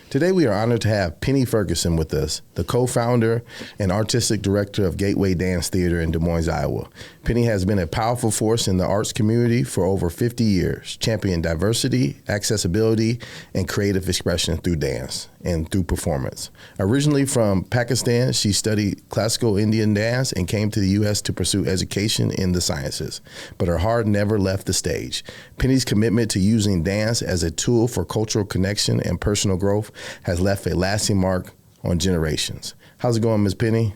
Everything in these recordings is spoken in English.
Today we are honored to have Penny Ferguson with us, the co-founder and artistic director of Gateway Dance Theater in Des Moines, Iowa. Penny has been a powerful force in the arts community for over 50 years, championing diversity, accessibility, and creative expression through dance and through performance. Originally from Pakistan, she studied classical Indian dance and came to the U.S. to pursue education in the sciences, but her heart never left the stage. Penny's commitment to using dance as a tool for cultural connection and personal growth has left a lasting mark on generations. How's it going, Ms. Penny?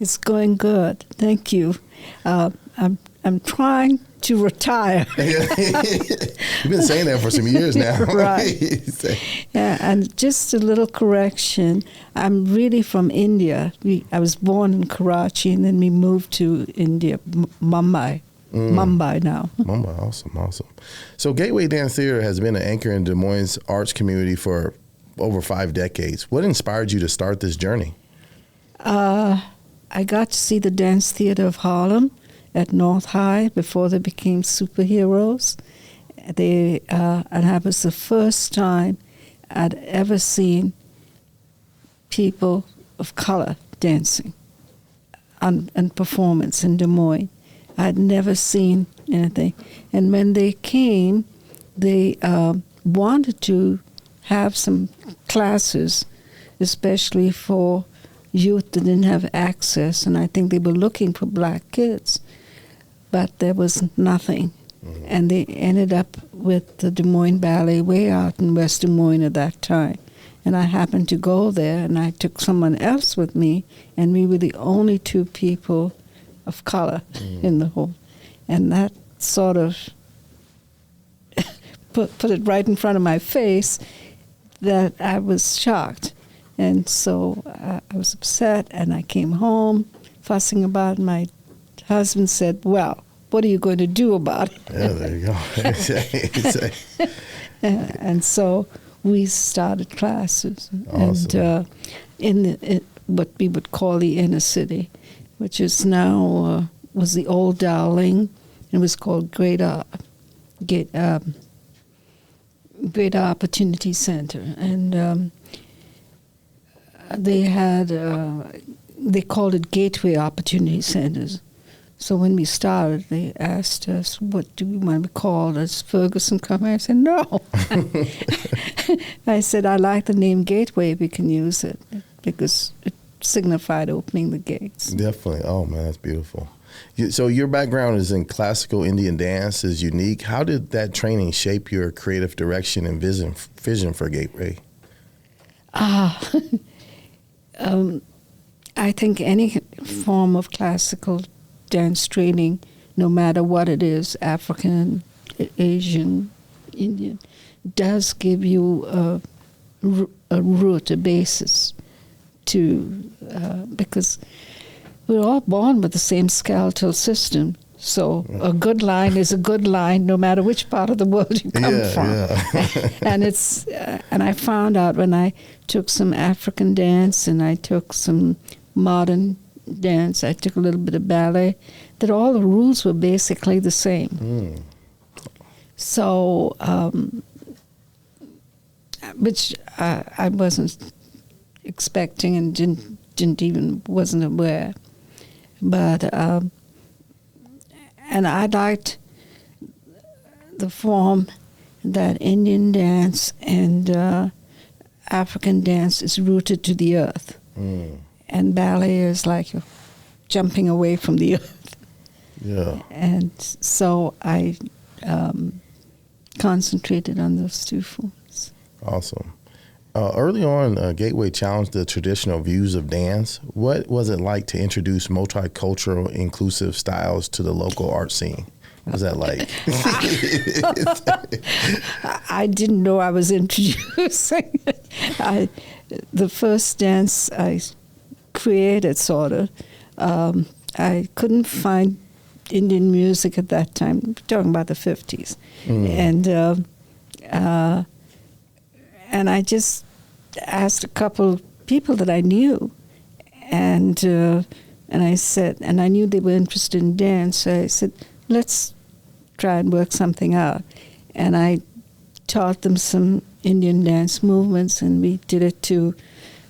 It's going good. Thank you. I'm trying to retire. You've been saying that for some years now. Right. Yeah, and just a little correction. I'm really from India. I was born in Karachi, and then we moved to India, Mumbai. Mumbai now. Mumbai, awesome. So Gateway Dance Theater has been an anchor in Des Moines' arts community for over 5 decades. What inspired you to start this journey? I got to see the Dance Theater of Harlem at North High before they became superheroes. And that was the first time I'd ever seen people of color dancing and performance in Des Moines. I'd never seen anything. And when they came, they wanted to have some classes, especially for youth that didn't have access. And I think they were looking for black kids, but there was nothing. Mm-hmm. And they ended up with the Des Moines Ballet way out in West Des Moines at that time. And I happened to go there, and I took someone else with me, and we were the only 2 people of color in the whole. And that sort of put it right in front of my face that I was shocked. And so I was upset, and I came home fussing about it. My husband said, well, what are you going to do about it? Yeah, there you go. And so we started classes. Awesome. And in what we would call the inner city, which is now was the old Dowling. It was called Great Opportunity Center, and they called it Gateway Opportunity Centers. So when we started, they asked us, what do we want to be called? Does Ferguson come? I said, no. I said, I like the name Gateway. We can use it because it signified opening the gates. Definitely. Oh, man, that's beautiful. So your background is in classical Indian dance, is unique. How did that training shape your creative direction and vision for Gateway? I think any form of classical dance training, no matter what it is, African, Asian, Indian, does give you a root, a basis to, because we're all born with the same skeletal system. So a good line is a good line, no matter which part of the world you come from. Yeah. And I found out when I took some African dance and I took some modern dance, I took a little bit of ballet, that all the rules were basically the same. So, which I wasn't expecting and wasn't aware. But and I liked the form that Indian dance and African dance is rooted to the earth. And ballet is like you're jumping away from the earth. Yeah. And so I concentrated on those 2 forms. Awesome. Early on, Gateway challenged the traditional views of dance. What was it like to introduce multicultural, inclusive styles to the local art scene? What was that like? I didn't know I was introducing. The first dance I created, sort of, I couldn't find Indian music at that time. We're talking about the 50s. And I just asked a couple people that I knew, and I said, and I knew they were interested in dance. So I said, let's try and work something out. And I taught them some Indian dance movements, and we did it to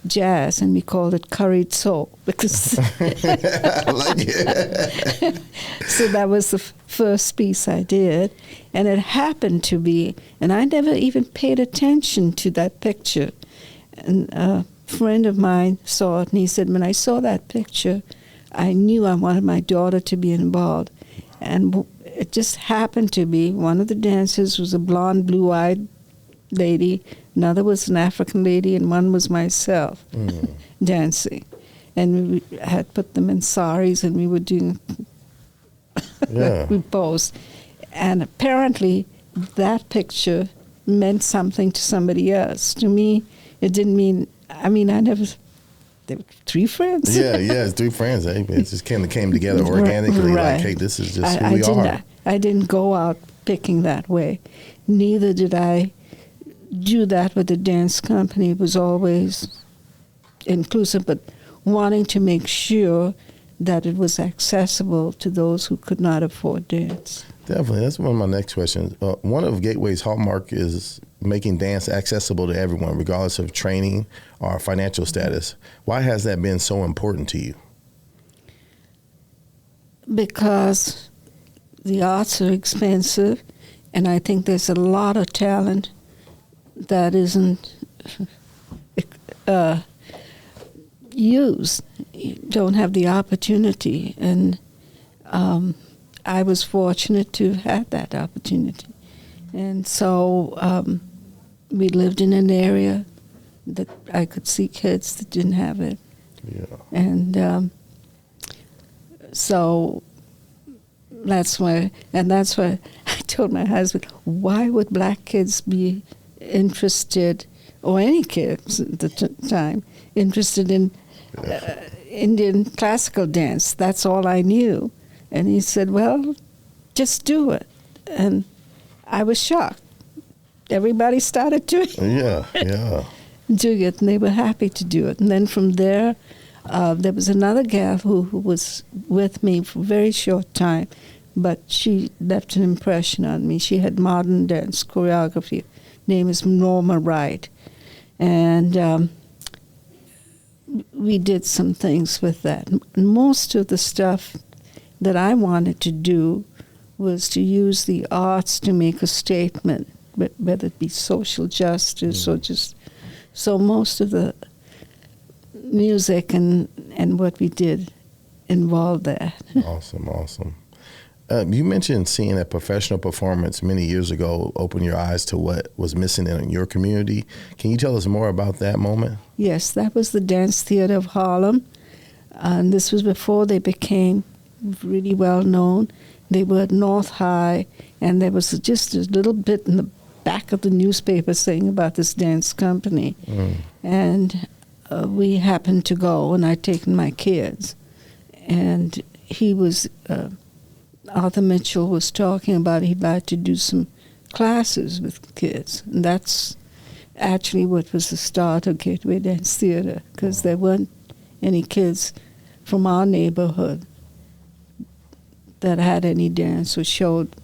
jazz, and we called it curried soul because I like it. so that was the first piece I did, and it happened to be, and I never even paid attention to that picture, and a friend of mine saw it, and he said, when I saw that picture, I knew I wanted my daughter to be involved, and it just happened to be one of the dancers was a blonde, blue-eyed lady, another was an African lady, and one was myself dancing. And we had put them in saris, and we were doing, we posed. And apparently that picture meant something to somebody else. To me, it didn't mean, I never, they were three friends. It's three friends. It just came together organically, right. Like, hey, this is just who we are. I didn't go out picking that way. Neither did I do that with the dance company. It was always inclusive, but wanting to make sure that it was accessible to those who could not afford dance. Definitely. That's one of my next questions. One of Gateway's hallmark is making dance accessible to everyone, regardless of training or financial status. Why has that been so important to you? Because the arts are expensive, and I think there's a lot of talent that isn't used. You don't have the opportunity, and I was fortunate to have that opportunity. And so we lived in an area that I could see kids that didn't have it. Yeah. And so that's why I told my husband, why would black kids be interested, or any kids at the time, interested in Indian classical dance? That's all I knew. And he said, well, just do it. And I was shocked. Everybody started doing it. Doing it, and they were happy to do it. And then from there, there was another gal who was with me for a very short time, but she left an impression on me. She had modern dance choreography. Her name is Norma Wright. And we did some things with that. Most of the stuff that I wanted to do was to use the arts to make a statement, whether it be social justice or just... So most of the music and what we did involved that. Awesome. You mentioned seeing a professional performance many years ago open your eyes to what was missing in your community. Can you tell us more about that moment? Yes, that was the Dance Theater of Harlem. And this was before they became really well known. They were at North High, and there was just a little bit in the back of the newspaper saying about this dance company. And we happened to go, and I'd taken my kids. And he was... Arthur Mitchell was talking about he'd like to do some classes with kids. And that's actually what was the start of Gateway Dance Theater, because there weren't any kids from our neighborhood that had any dance or showed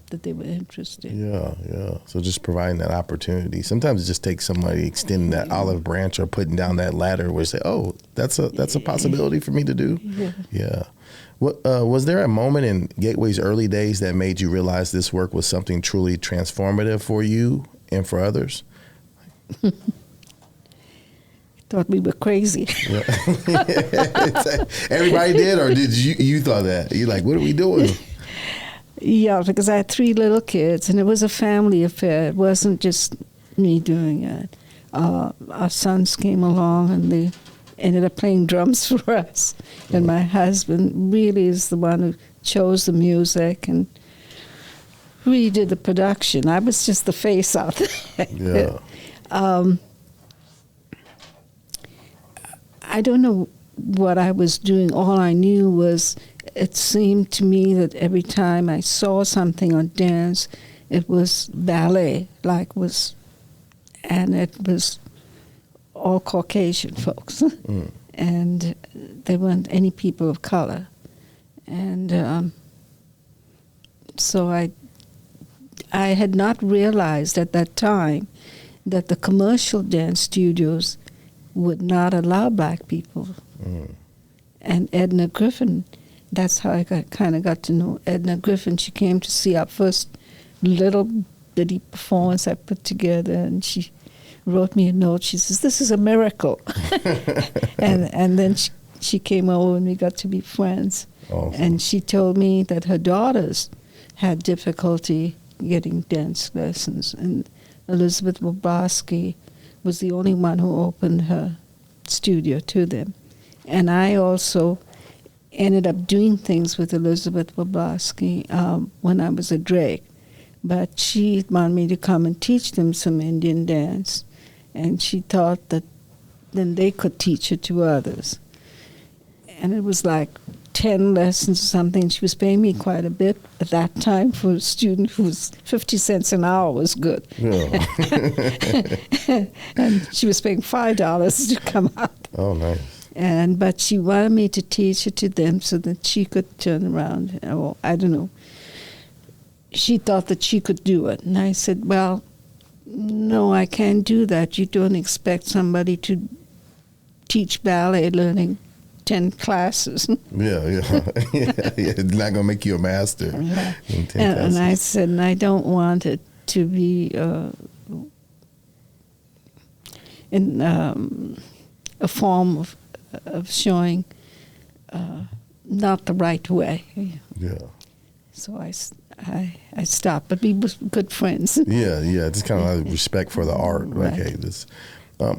that they were interested. Yeah. So just providing that opportunity. Sometimes it just takes somebody extending that olive branch or putting down that ladder where they say, oh, that's a possibility for me to do. Yeah. What, was there a moment in Gateway's early days that made you realize this work was something truly transformative for you and for others? Thought we were crazy. Everybody did, or did you thought that? You're like, what are we doing? Yeah, because I had 3 little kids, and it was a family affair. It wasn't just me doing it. Our sons came along, and they ended up playing drums for us. And my husband really is the one who chose the music and redid the production. I was just the face out there. Yeah. I don't know what I was doing. All I knew was it seemed to me that every time I saw something on dance, it was ballet, and it was all Caucasian folks. And there weren't any people of color. And so I had not realized at that time that the commercial dance studios would not allow black people. And Edna Griffin, that's how I kind of got to know Edna Griffin. She came to see our first little bitty performance I put together, and she wrote me a note. She says, "This is a miracle." and then she came over and we got to be friends. Awesome. And she told me that her daughters had difficulty getting dance lessons, and Elizabeth Bobrowski was the only one who opened her studio to them. And I also ended up doing things with Elizabeth Bobrowski when I was at Drake. But she wanted me to come and teach them some Indian dance, and she thought that then they could teach it to others. And it was like 10 lessons or something. She was paying me quite a bit at that time for a student who was 50 cents an hour was good. Yeah. And she was paying $5 to come out. Oh, nice. But she wanted me to teach it to them so that she could turn around. Well, I don't know. She thought that she could do it. And I said, well, no, I can't do that. You don't expect somebody to teach ballet learning 10 classes. Yeah. It's not going to make you a master. Yeah. In 10 And classes. I said, and I don't want it to be in a form of showing not the right way. Yeah. So I stopped, but we were good friends. Yeah. Just kind of like respect for the art. Right. Okay.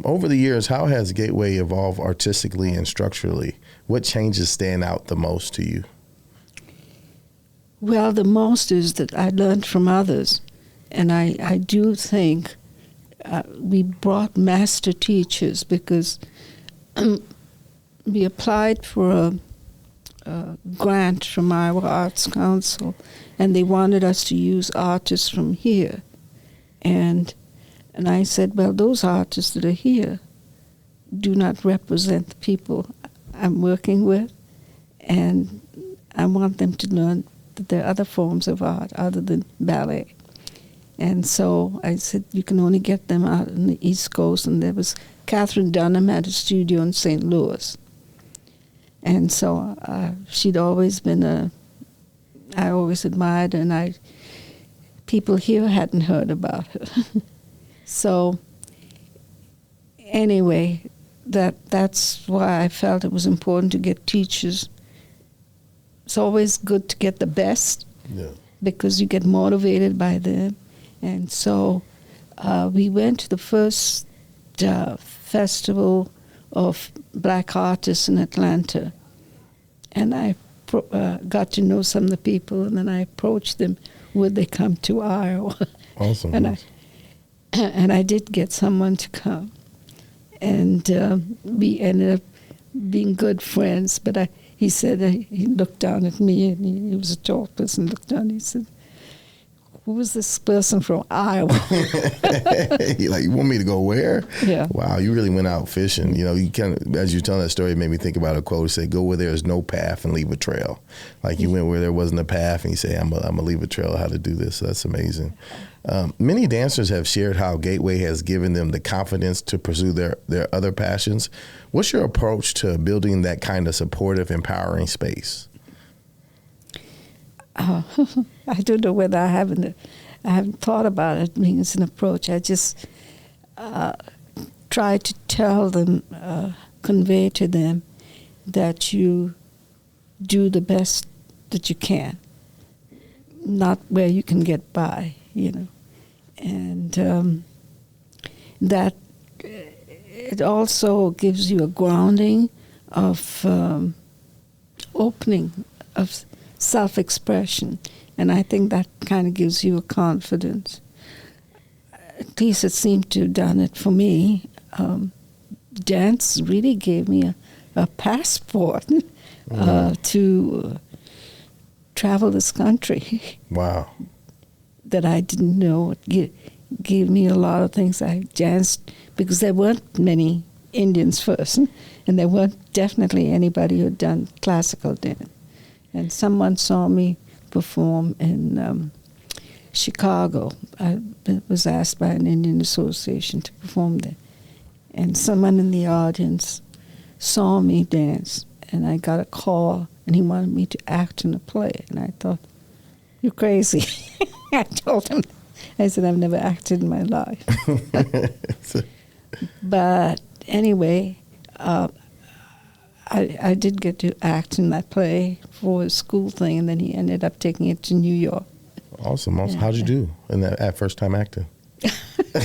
Over the years, how has Gateway evolved artistically and structurally? What changes stand out the most to you? Well, the most is that I learned from others. And I do think we brought master teachers because we applied for a grant from Iowa Arts Council, and they wanted us to use artists from here. And I said, well, those artists that are here do not represent the people I'm working with, and I want them to learn that there are other forms of art other than ballet. And so I said, you can only get them out on the East Coast, and there was Catherine Dunham had a studio in St. Louis. And so she'd always been I always admired her, and people here hadn't heard about her. So anyway, that's why I felt it was important to get teachers. It's always good to get the best, because you get motivated by them. And so we went to the first festival of black artists in Atlanta, and I got to know some of the people, and then I approached them, would they come to Iowa? Awesome. And I did get someone to come, and we ended up being good friends. But he said, he looked down at me, and he was a tall person, looked down, and he said, who is this person from Iowa? You want me to go where? Yeah. Wow, you really went out fishing. You know, you kind of, as you're telling that story, it made me think about a quote that said, go where there is no path and leave a trail. Like you went where there wasn't a path, and you say, I'm going to leave a trail how to do this. So that's amazing. Many dancers have shared how Gateway has given them the confidence to pursue their other passions. What's your approach to building that kind of supportive, empowering space? I don't know whether I haven't thought about it being as an approach. I just try to tell them, convey to them that you do the best that you can, not where you can get by, and that it also gives you a grounding of opening of self-expression, and I think that kind of gives you a confidence. At least it seemed to have done it for me. Dance really gave me a passport to travel this country. Wow. That I didn't know. It gave me a lot of things. I danced because there weren't many Indians first, and there weren't definitely anybody who had done classical dance. And someone saw me perform in Chicago. I was asked by an Indian association to perform there. And someone in the audience saw me dance, and I got a call, and he wanted me to act in a play. And I thought, you're crazy. I told him, I said, I've never acted in my life. But anyway, I did get to act in that play for a school thing, and then he ended up taking it to New York. Awesome. How'd you do in that first time acting?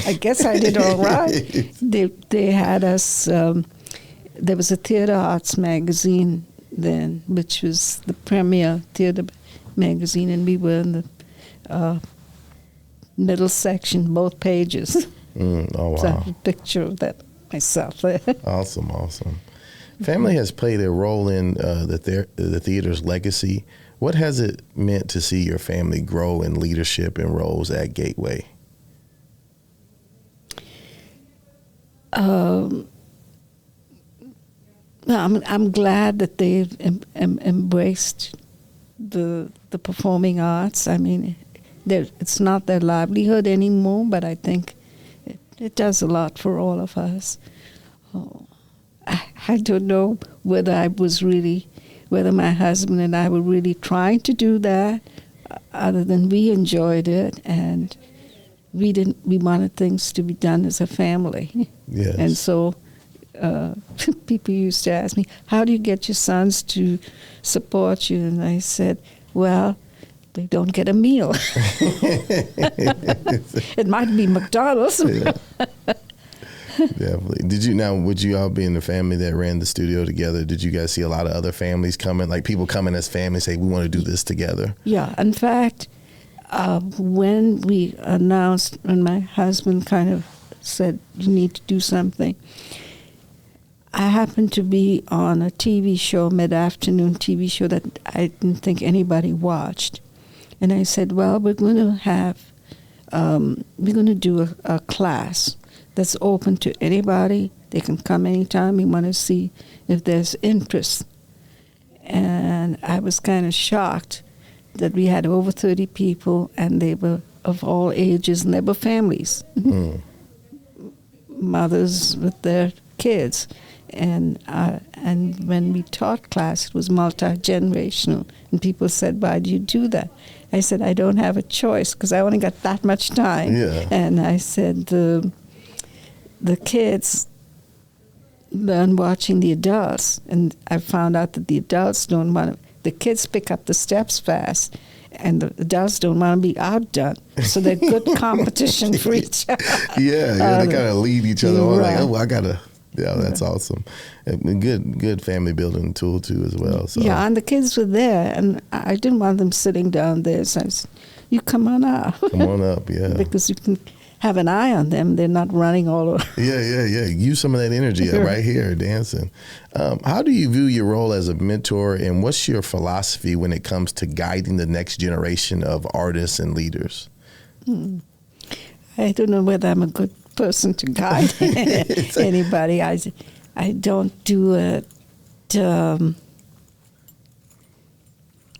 I guess I did all right. They had us, there was a theater arts magazine then, which was the premier theater magazine, and we were in the middle section, both pages. Oh, wow. So I have a picture of that myself there. Awesome. Family has played a role in the theater's legacy. What has it meant to see your family grow in leadership and roles at Gateway? I'm glad that they've embraced the performing arts. I mean, it's not their livelihood anymore, but I think it does a lot for all of us. I don't know whether my husband and I were really trying to do that, other than we enjoyed it, and we wanted things to be done as a family. Yes. And so people used to ask me, how do you get your sons to support you? And I said, well, they don't get a meal. It might be McDonald's. Yeah. Definitely. Would you all be in the family that ran the studio together? Did you guys see a lot of other families coming, like people coming as families, say, we want to do this together? Yeah. In fact, when we announced, when my husband kind of said, you need to do something, I happened to be on a TV show, mid-afternoon TV show that I didn't think anybody watched. And I said, well, we're going to do a class that's open to anybody. They can come anytime. We want to see if there's interest. And I was kind of shocked that we had over 30 people, and they were of all ages, and they were families. Mothers with their kids. And when we taught class, it was multi-generational. And people said, why do you do that? I said, I don't have a choice because I only got that much time. Yeah. And I said, the kids learn watching the adults. And I found out that the adults don't want to, the kids pick up the steps fast, and the adults don't want to be outdone. So they're good competition for each other. Yeah, they kind of lead each other on, right. like, oh, I got to. Yeah, that's awesome. A good family building tool, too, as well. So. Yeah, and the kids were there, and I didn't want them sitting down there. So I said, you come on up. Come on up, yeah. Because you can have an eye on them. They're not running all over. Yeah. Use some of that energy right here, dancing. How do you view your role as a mentor, and what's your philosophy when it comes to guiding the next generation of artists and leaders? I don't know whether I'm a good person to guide anybody. I don't do it.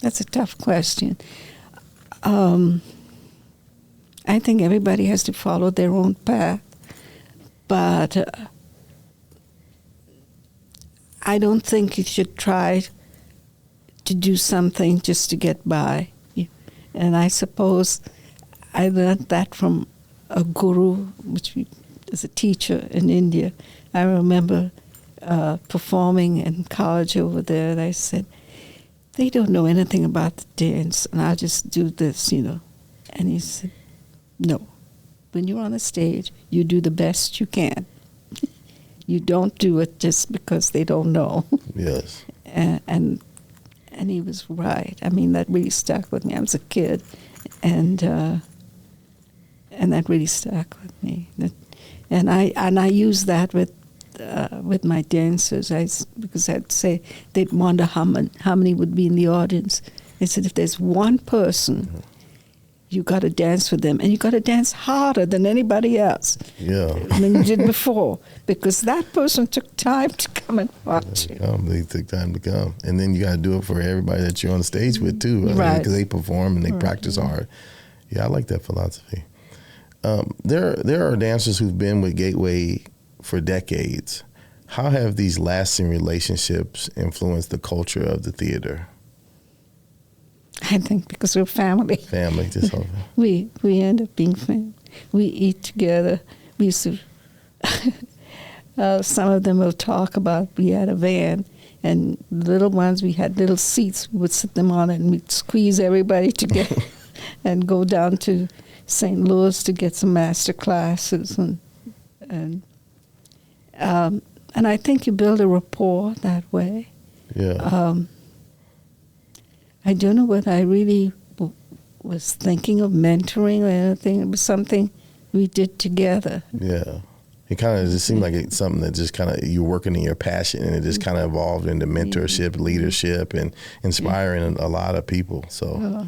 That's a tough question. I think everybody has to follow their own path, but I don't think you should try to do something just to get by. And I suppose I learned that from a guru, which is a teacher in India. I remember performing in college over there, and I said, they don't know anything about the dance, and I'll just do this, And he said, no. When you're on a stage, you do the best you can. You don't do it just because they don't know. Yes. And he was right. I mean, that really stuck with me. I was a kid, and that really stuck with me. And I use that with my dancers, because I'd say they'd wonder how many would be in the audience. I said, if there's one person, you got to dance with them, and you got to dance harder than anybody else. Yeah. Than you did before, because that person took time to come and watch you. They took time to come, and then you got to do it for everybody that you're on stage with too, right? Because they perform and they practice hard. Yeah, I like that philosophy. There are dancers who've been with Gateway for decades. How have these lasting relationships influenced the culture of the theater? I think because we're family. Family, just hoping. We end up being family. We eat together. We used to. Some of them will talk about we had a van, and the little ones, we had little seats. We would sit them on, and we'd squeeze everybody together and go down to St. Louis to get some master classes, and I think you build a rapport that way. Yeah. I don't know whether I really was thinking of mentoring or anything. It was something we did together. Yeah. It kind of just seemed like it's something that just kind of, you're working in your passion, and it just kind of evolved into mentorship, leadership, and inspiring a lot of people. So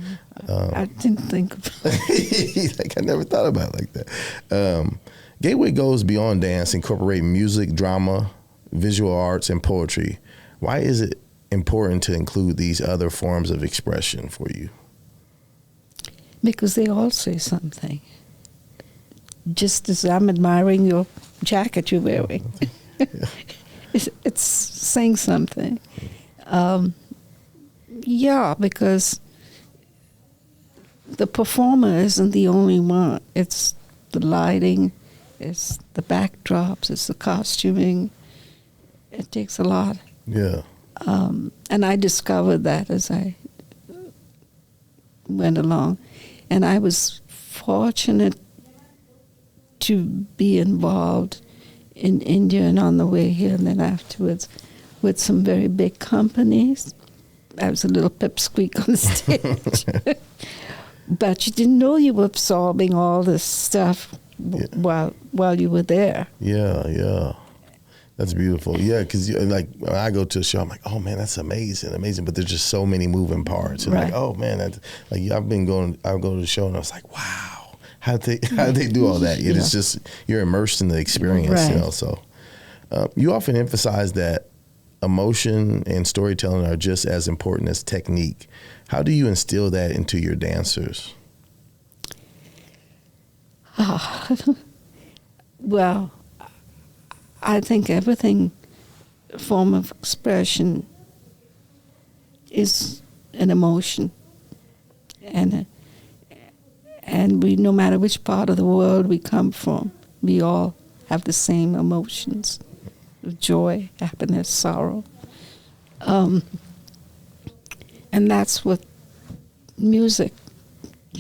I didn't think of it. like, I never thought about it like that. Gateway goes beyond dance, incorporating music, drama, visual arts, and poetry. Why is it important to include these other forms of expression for you? Because they all say something. Just as I'm admiring your jacket you're wearing. It's saying something. Yeah, because the performer isn't the only one. It's the lighting, it's the backdrops, it's the costuming. It takes a lot. Yeah. And I discovered that as I went along. And I was fortunate to be involved in India and on the way here and then afterwards with some very big companies. I was a little pipsqueak on the stage. But you didn't know you were absorbing all this stuff while you were there. Yeah. That's beautiful. Yeah, because like when I go to a show, I'm like, oh man, that's amazing. But there's just so many moving parts. And like, oh man, that's, like I'll go to the show and I was like, wow. How did they do all that? It's just, you're immersed in the experience, right. So you often emphasize that emotion and storytelling are just as important as technique. How do you instill that into your dancers? Well, I think everything, form of expression, is an emotion, and we, no matter which part of the world we come from, we all have the same emotions: joy, happiness, sorrow. And that's what music,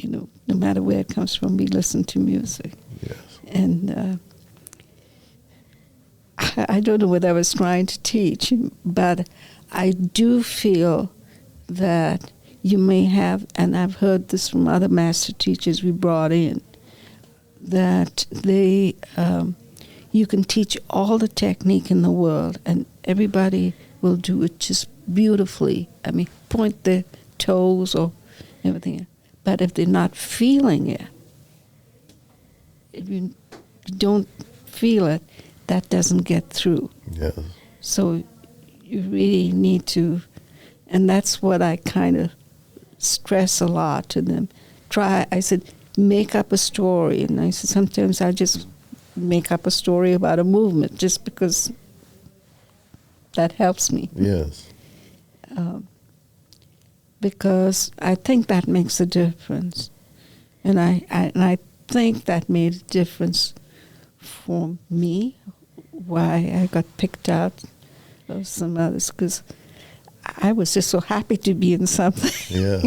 no matter where it comes from, we listen to music. Yes. And I don't know what I was trying to teach, but I do feel that you may have, and I've heard this from other master teachers we brought in, that you can teach all the technique in the world and everybody will do it just beautifully. I mean, point their toes or everything. But if they're not feeling it, if you don't feel it, that doesn't get through. Yeah. So you really need to, and that's what I kind of stress a lot to them. I said, make up a story. And I said, sometimes I just make up a story about a movement just because that helps me. Yes. Because I think that makes a difference. And I think that made a difference for me, why I got picked out of some others, because I was just so happy to be in something. Yeah.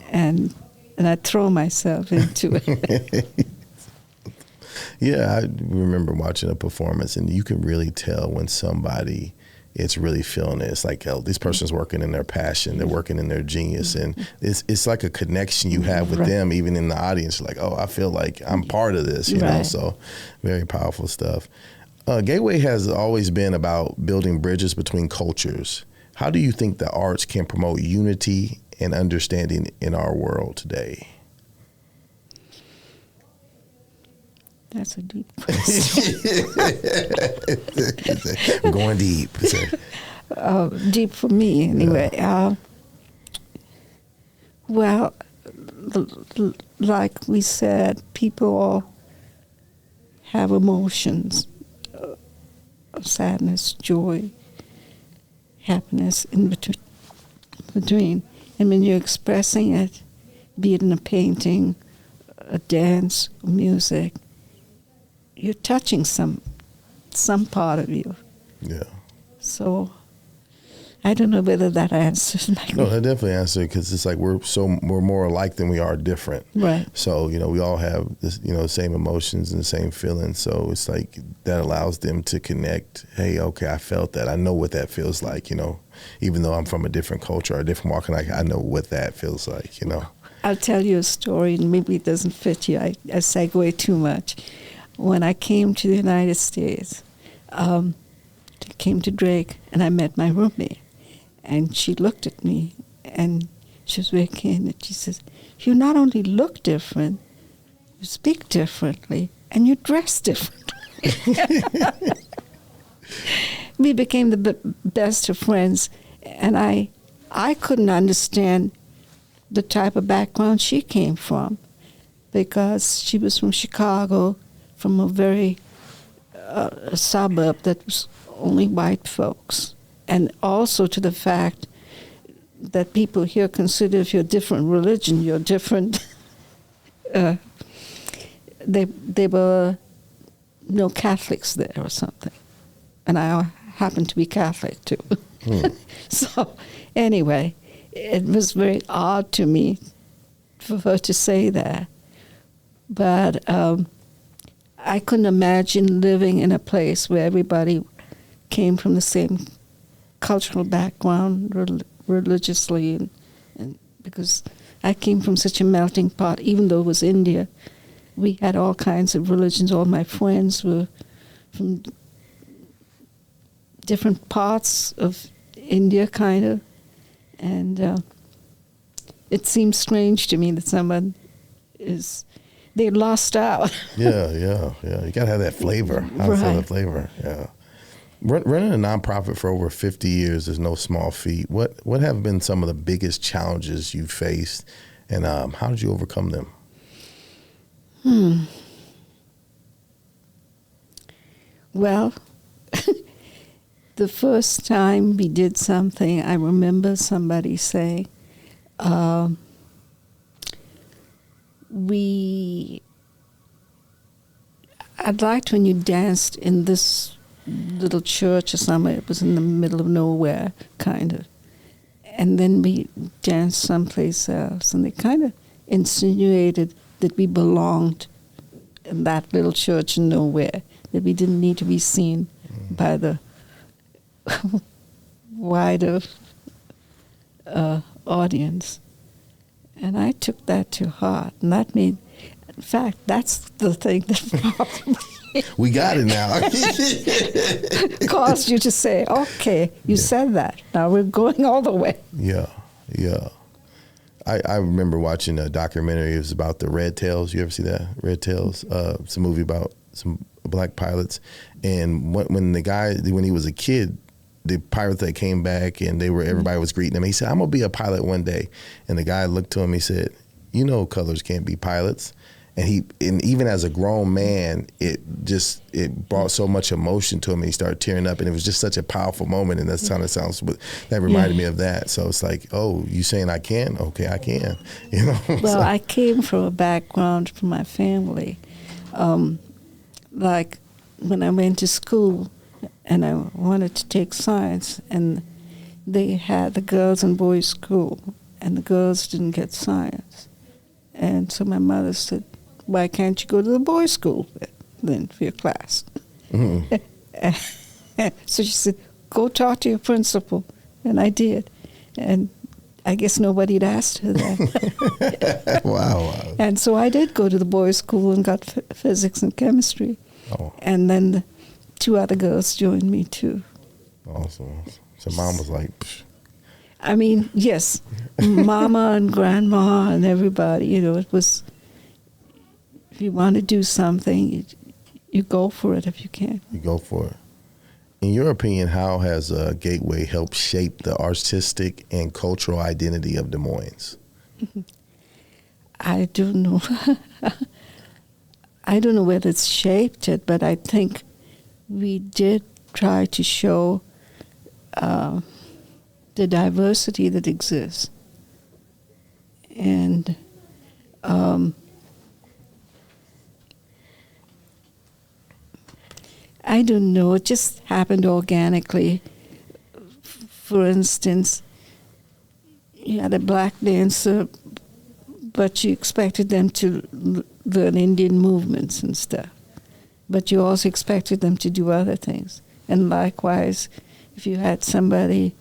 And I throw myself into it. Yeah, I remember watching a performance, and you can really tell when somebody is really feeling it. It's like, oh, this person's working in their passion, they're working in their genius, and it's like a connection you have with them, even in the audience. You're like, oh, I feel like I'm part of this, you know. So very powerful stuff. Gateway has always been about building bridges between cultures. How do you think the arts can promote unity and understanding in our world today? That's a deep question. I'm going deep. Deep for me, anyway. Yeah. Well, like we said, people all have emotions of sadness, joy, happiness in between. And when you're expressing it, be it in a painting, a dance, music, you're touching some part of you. Yeah. So I don't know whether that answers my question. No, that definitely answers, because it's like we're more alike than we are different. Right. So, we all have this, the same emotions and the same feelings. So it's like that allows them to connect. Hey, okay, I felt that. I know what that feels like, even though I'm from a different culture or a different walk, I know what that feels like, I'll tell you a story, and maybe it doesn't fit you. I segue too much. When I came to the United States, I came to Drake, and I met my roommate. And she looked at me, and she was very candid. She says, "You not only look different, you speak differently, and you dress differently." We became the best of friends, and I couldn't understand the type of background she came from, because she was from Chicago, from a very a suburb that was only white folks. And also to the fact that people here consider if you're a different religion, you're different. They were no Catholics there or something. And I happen to be Catholic too. So anyway, it was very odd to me for her to say that. But I couldn't imagine living in a place where everybody came from the same cultural background, religiously, and because I came from such a melting pot, even though it was India, we had all kinds of religions. All my friends were from different parts of India, kind of, and it seems strange to me that someone they lost out. Yeah. You gotta have that flavor. Outside of flavor, yeah. Running a nonprofit for over 50 years is no small feat. What have been some of the biggest challenges you faced, and how did you overcome them? Well, the first time we did something, I remember somebody saying, I'd liked when you danced in this little church or somewhere. It was in the middle of nowhere, kind of. And then we danced someplace else, and they kind of insinuated that we belonged in that little church in nowhere, that we didn't need to be seen by the wider audience. And I took that to heart, and that made, in fact, that's the thing that probably we got it now. caused you to say, okay, you said that. Now we're going all the way. Yeah. I remember watching a documentary. It was about the Red Tails. You ever see that? Red Tails? It's a movie about some black pilots. And when he was a kid, the pilots that came back and everybody was greeting him. He said, "I'm gonna be a pilot one day." And the guy looked to him. He said, "Colors can't be pilots." And even as a grown man, it brought so much emotion to him, and he started tearing up, and it was just such a powerful moment. And that kind of sounds, that reminded me of that. So it's like, oh, you saying I can? Okay, I can. Well, I came from a background from my family, like when I went to school, and I wanted to take science, and they had the girls and boys school, and the girls didn't get science, and so my mother said, "Why can't you go to the boys' school then for your class?" Mm-hmm. So she said, "Go talk to your principal." And I did. And I guess nobody had asked her that. Wow. And so I did go to the boys' school and got physics and chemistry. Oh. And then the 2 other girls joined me too. Awesome. So mom was like, psh. I mean, yes, mama and grandma and everybody, it was, if you want to do something, you go for it if you can. You go for it. In your opinion, how has Gateway helped shape the artistic and cultural identity of Des Moines? I don't know. I don't know whether it's shaped it, but I think we did try to show the diversity that exists. And I don't know, it just happened organically. For instance, you had a black dancer, but you expected them to learn Indian movements and stuff. But you also expected them to do other things. And likewise, if you had somebody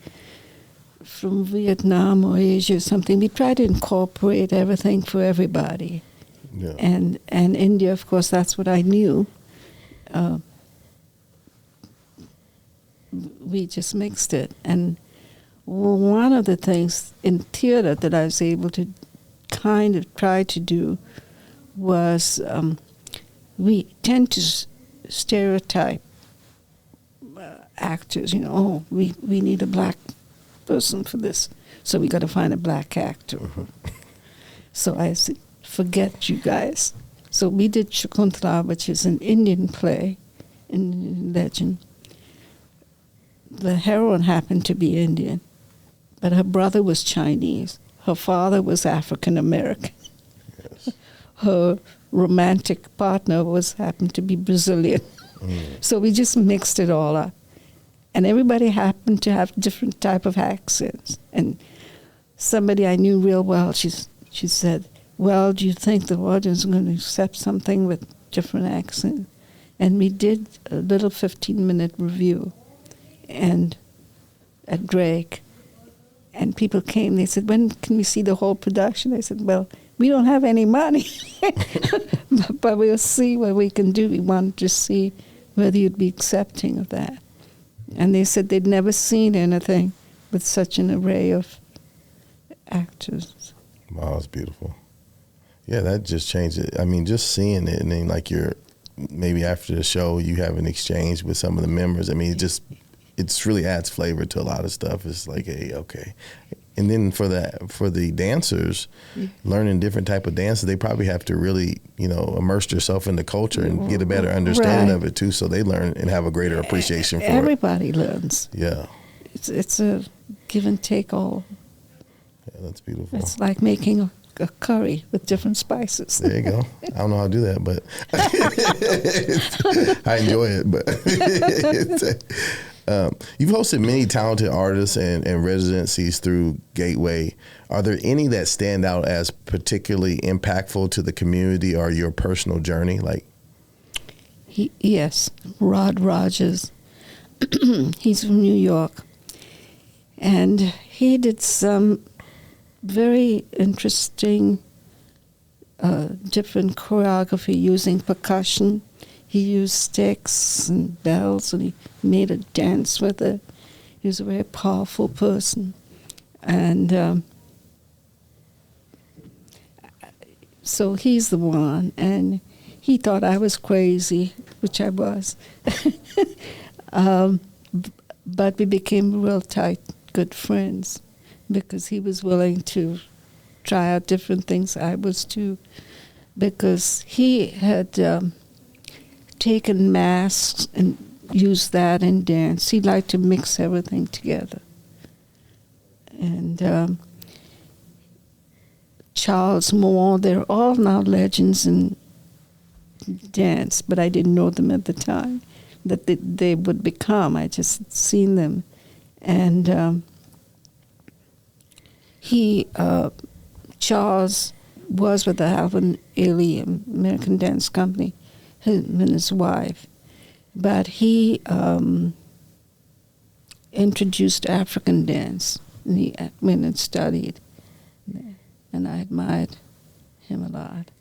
from Vietnam or Asia or something, we try to incorporate everything for everybody. Yeah. And India, of course, that's what I knew. We just mixed it. And one of the things in theater that I was able to kind of try to do was we tend to stereotype actors, we need a black person for this, so we got to find a black actor. Mm-hmm. So I said, forget you guys. So we did Shakuntala, which is an Indian play, Indian legend. The heroine happened to be Indian, but her brother was Chinese. Her father was African American. Yes. Her romantic partner happened to be Brazilian. So we just mixed it all up. And everybody happened to have different type of accents. And somebody I knew real well, she said, well, do you think the audience is going to accept something with different accent? And we did a little 15-minute review and at Drake. And people came, they said, when can we see the whole production? I said, well, we don't have any money, but we'll see what we can do. We want to see whether you'd be accepting of that. And they said they'd never seen anything with such an array of actors. Wow, that's beautiful. Yeah, that just changed it. I mean, just seeing it, and then like maybe after the show, you have an exchange with some of the members. I mean, it really adds flavor to a lot of stuff. It's like, hey, okay. And then for the dancers, learning different type of dances, they probably have to really, immerse themselves in the culture and get a better understanding of it too, so they learn and have a greater appreciation for Everybody learns. Yeah. It's a give and take all. Yeah, that's beautiful. It's like making a curry with different spices. There you go. I don't know how to do that, but I enjoy it. But you've hosted many talented artists and residencies through Gateway. Are there any that stand out as particularly impactful to the community or your personal journey? Yes, Rod Rogers. He's from New York. And he did some very interesting different choreography using percussion. He used sticks and bells, and he made a dance with it. He was a very powerful person. And so he's the one. And he thought I was crazy, which I was. But we became real tight, good friends, because he was willing to try out different things. I was too, because he had taken masks and used that in dance. He liked to mix everything together. And Charles Moore, they're all now legends in dance, but I didn't know them at the time that they would become. I just seen them. And Charles was with the Alvin Ailey American Dance Company, him and his wife. But he introduced African dance, and he went and studied. And I admired him a lot.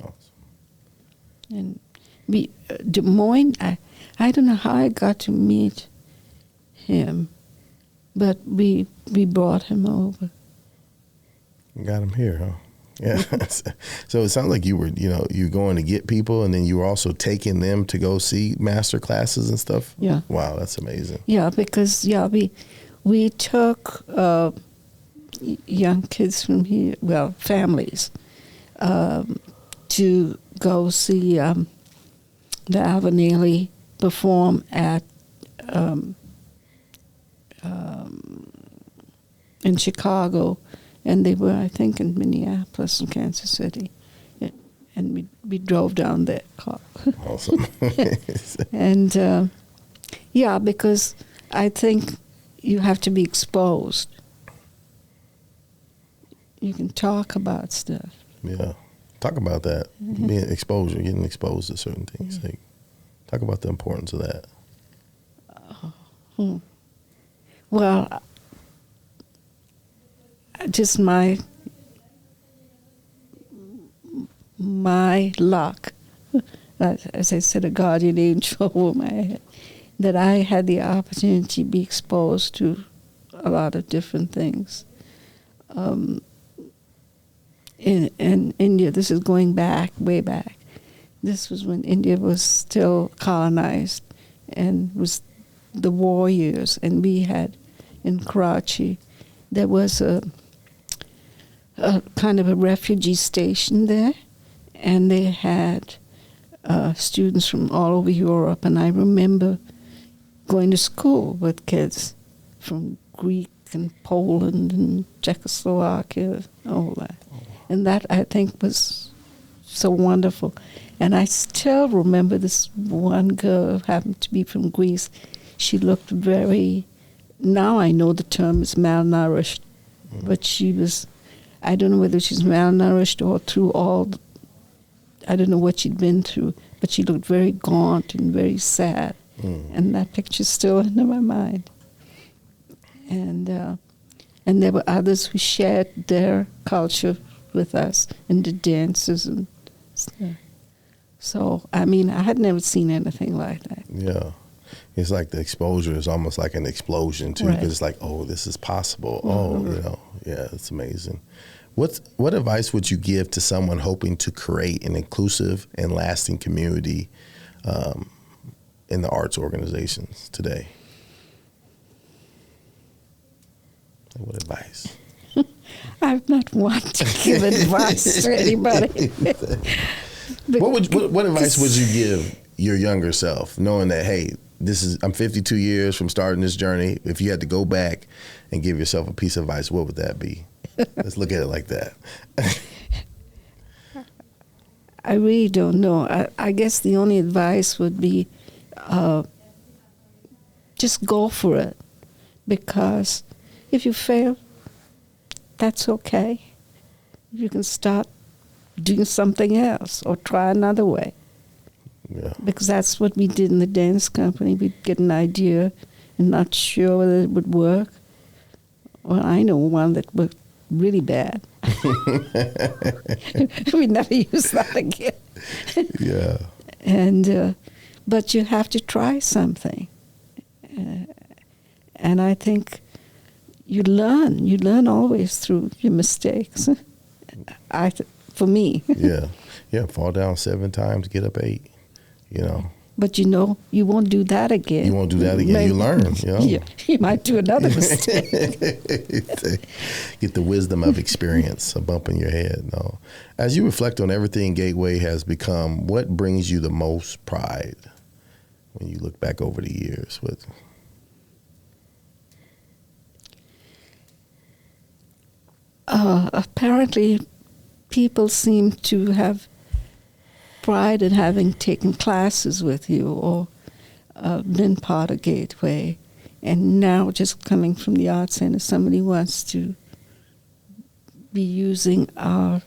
Awesome. And Des Moines, I don't know how I got to meet him, but we brought him over. Got him here, huh? Yeah. So it sounds like you were, you going to get people, and then you were also taking them to go see master classes and stuff. Yeah. Wow, that's amazing. Yeah, because we took young kids from here, well, families, to go see the Albanelli perform at in Chicago, and they were, I think, in Minneapolis and Kansas City, and we drove down there. Awesome. And yeah, because I think you have to be exposed. You can talk about stuff. Yeah, talk about that. Being exposure, getting exposed to certain things. Like, talk about the importance of that. Well, just my luck, as I said, a guardian angel over my head, that I had the opportunity to be exposed to a lot of different things. In India, this is going back, way back. This was when India was still colonized and was the war years, and we had in Karachi, there was a kind of a refugee station there, and they had students from all over Europe, and I remember going to school with kids from Greek and Poland and Czechoslovakia, all that. And that, I think, was so wonderful. And I still remember this one girl who happened to be from Greece. She looked very, now I know the term is malnourished, but she was, I don't know whether she's malnourished or through all, I don't know what she'd been through, but she looked very gaunt and very sad. And that picture's still in my mind. And there were others who shared their culture with us in the dances and stuff. So, I mean, I had never seen anything like that. Yeah. It's like the exposure is almost like an explosion, too, because it's like, oh, this is possible. Oh, you know, yeah, it's amazing. What advice would you give to someone hoping to create an inclusive and lasting community in the arts organizations today? What advice? I'm not one to give advice to anybody. What advice would you give your younger self, knowing that, hey, I'm 52 years from starting this journey. If you had to go back and give yourself a piece of advice, what would that be? Let's look at it like that. I really don't know. I guess the only advice would be just go for it. Because if you fail, that's okay. You can start doing something else or try another way. Yeah. Because that's what we did in the dance company. We'd get an idea and not sure whether it would work. Well, I know one that worked really bad. We never used that again. Yeah. And but you have to try something. And I think you learn. You learn always through your mistakes. For me. Yeah. Fall down 7 times, get up 8. You know. But you know, you won't do that again. You won't do that again. You learn. You know? Yeah, you might do another mistake. Get the wisdom of experience, a bump in your head. No. As you reflect on everything Gateway has become, what brings you the most pride when you look back over the years? Apparently, people seem to have pride in having taken classes with you or been part of Gateway. And now, just coming from the Arts Center, somebody wants to be using our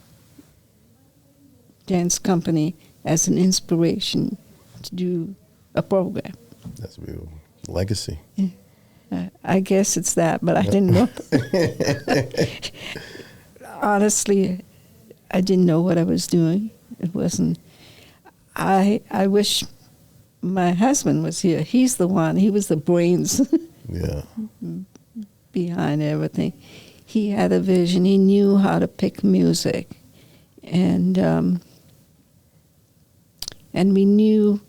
dance company as an inspiration to do a program. That's real legacy. I guess it's that, but I didn't know. Honestly, I didn't know what I was doing. It wasn't. I wish my husband was here. He's the one. He was the brains behind everything. He had a vision. He knew how to pick music, and we knew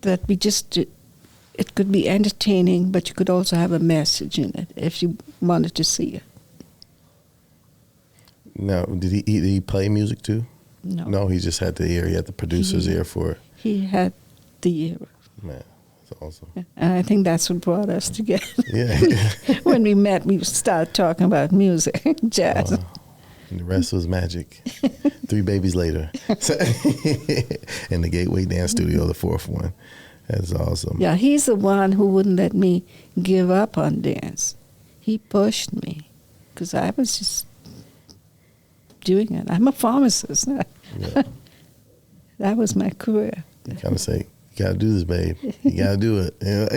that we just. It could be entertaining, but you could also have a message in it if you wanted to see it. Now, did he play music too? No. No, he just had the ear. He had the producer's ear for it. He had the ear. Man, that's awesome. And I think that's what brought us together. Yeah. When we met, we started talking about music, jazz. And the rest was magic. 3 babies later. In the Gateway Dance Studio, the 4th one. That's awesome. Yeah, he's the one who wouldn't let me give up on dance. He pushed me because I was just doing it. I'm a pharmacist. Yeah. That was my career. You kind of say, you got to do this, babe. You got to do it. You know?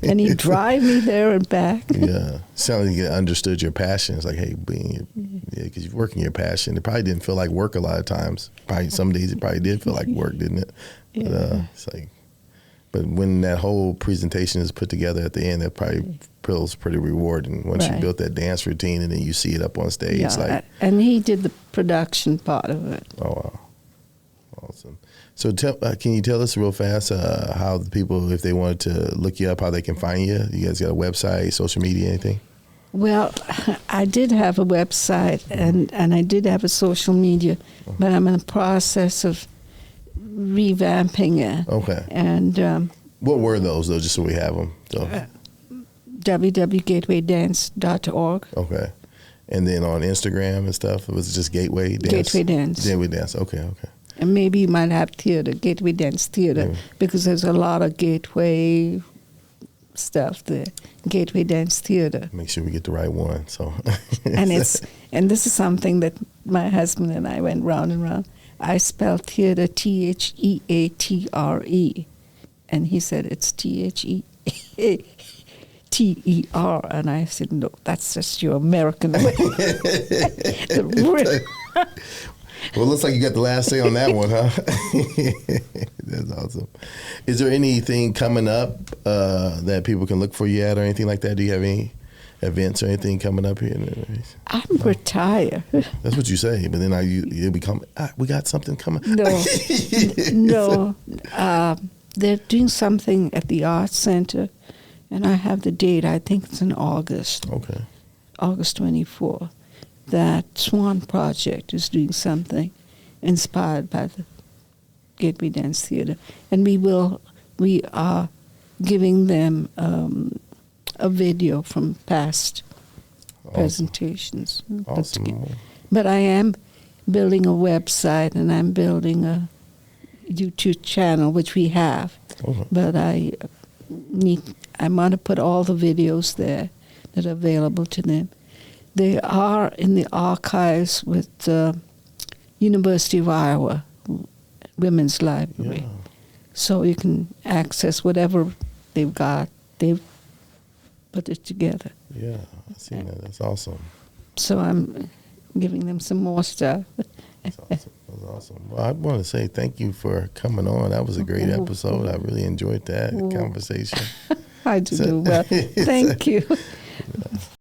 And he'd drive me there and back. Yeah. Sounded like you understood your passion. It's like, hey, because you're working your passion. It probably didn't feel like work a lot of times. Probably some days it probably did feel like work, didn't it? Yeah. But it's like, but when that whole presentation is put together at the end, that probably feels pretty rewarding. Once you built that dance routine and then you see it up on stage. Yeah, like, and he did the production part of it. oh, wow. Awesome. So can you tell us real fast how the people, if they wanted to look you up, how they can find you? You guys got a website, social media, anything? Well, I did have a website and I did have a social media, but I'm in the process of revamping it. Okay. And what were those, though, just so we have them? So. www.gatewaydance.org. Okay. And then on Instagram and stuff, was it just Gateway Dance? Gateway Dance. Gateway Dance, okay. And maybe you might have theater, Gateway Dance Theater, because there's a lot of Gateway stuff there. Gateway Dance Theater. Make sure we get the right one. So. and this is something that my husband and I went round and round. I spelled theater Theatre, and he said it's Theater. And I said, no, that's just your American way. Well, it looks like you got the last say on that one, huh? That's awesome. Is there anything coming up that people can look for you at or anything like that? Do you have any events or anything coming up here? I'm retired. That's what you say, but then you become, we got something coming. No. They're doing something at the Arts Center, and I have the date. I think it's in August. Okay. August 24th. That Swan Project is doing something inspired by the Gateway Dance Theater. And we are giving them a video from past presentations. Awesome. But I am building a website and I'm building a YouTube channel, which we have. Okay. But I want to put all the videos there that are available to them. They are in the archives with the University of Iowa Women's Library. Yeah. So you can access whatever they've got. They've put it together. Yeah, I've seen that. That's awesome. So I'm giving them some more stuff. That's awesome. That's awesome. Well, I want to say thank you for coming on. That was a great episode. I really enjoyed that conversation. I do. Well, thank you.